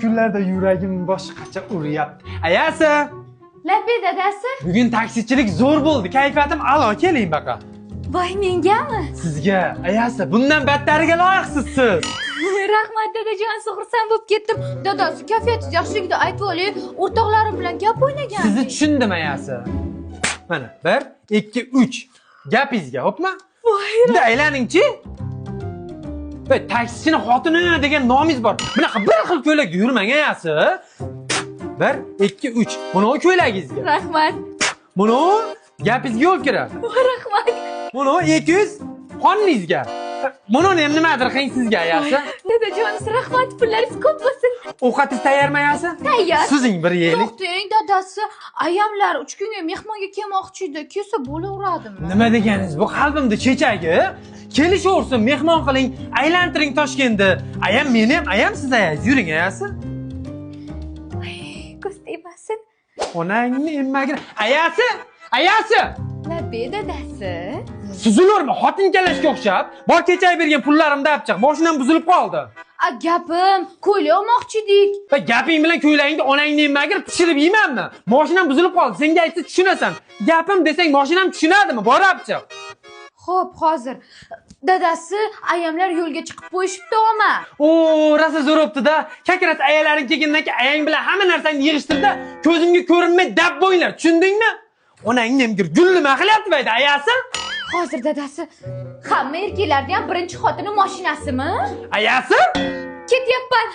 kunlarda yuragim boshqacha uryapti. Ayasi! Labbay dadasi. Bugun taksichilik zo'r bo'ldi. Kayfiyatim a'lo, keling baqa. Voy, mengami? Sizga, ayasi, bundan battariga loyiqsiz siz. Rahmat dadajon, xursand bo'lib ketdim. Dadasi kayfiyatingiz yaxshiligida aytib oling. O'rtoqlarim bilan gap o'ynagan. Sizni tushundim ayasi. Mana 1, 2, 3. Gapingizga, xo'pmi? Voy, Endi aylaningchi. Voy, taksichini xotini degan nomingiz bor. Bunaqa bir xil ko'ylakda yurmang ayasi. 1, 2, 3. Buni ko'ylagingizga. rahmat. Buni gapingizga yo'l kiradi. Voy, rahmat. Buni 200 qoningizga. Buni ham nimadir qiling sizga ayasi. Dadajon, rahmat, pullaringiz ko'p bo'lsin. Ovqatingiz tayyormi ayasi? Tayyor. Sizing bir yeylik. To'xtang, dadasi. Ayamlar 3 kunga mehmonga kelmoqchi edi. Kelsa bo'laveradimi? Nima deganingiz? Bu qalbimda chechagi. Kelishaversin, mehmon qiling, aylantiring Toshkentni. Ayam meni ham, ayam siz ayasiz. Yuring ayasi. Ko'z tegmasin. Onangni emmagini. Ayasi! Ayasi! Labbay dadasi. Suzulurmi? Xotin kalashga o'xshab. Bor kechagi bergan pullarimni olib chiq. Moshinam buzilib qoldi. Gapim, ko'ylak olmoqchi edik. Va gaping bilan ko'ylagingni onangni emmagir pishirib yeymanmi? Moshinam buzilib qoldi. Senga aytsa tushunasan. Gapim desang moshinam tushunadimi? Bor olib chiq. Xo'p, hozir. Dadasi, ayamlar yo'lga chiqib qo'yishibdi oma. O, rosa zo'robdi-da. Kakras ayalaring kelgandan keyin ayang bilan hamma narsani yig'ishtirdi. Ko'zimga ko'rinmay dab bo'yinglar. Tushundingmi? Onangni ham gullima qilyapti bayda ayasi. Hozir dadasi, hamma erkaklarning ham birinchi xotini mashinasimi? Ayasi? Ketyapman.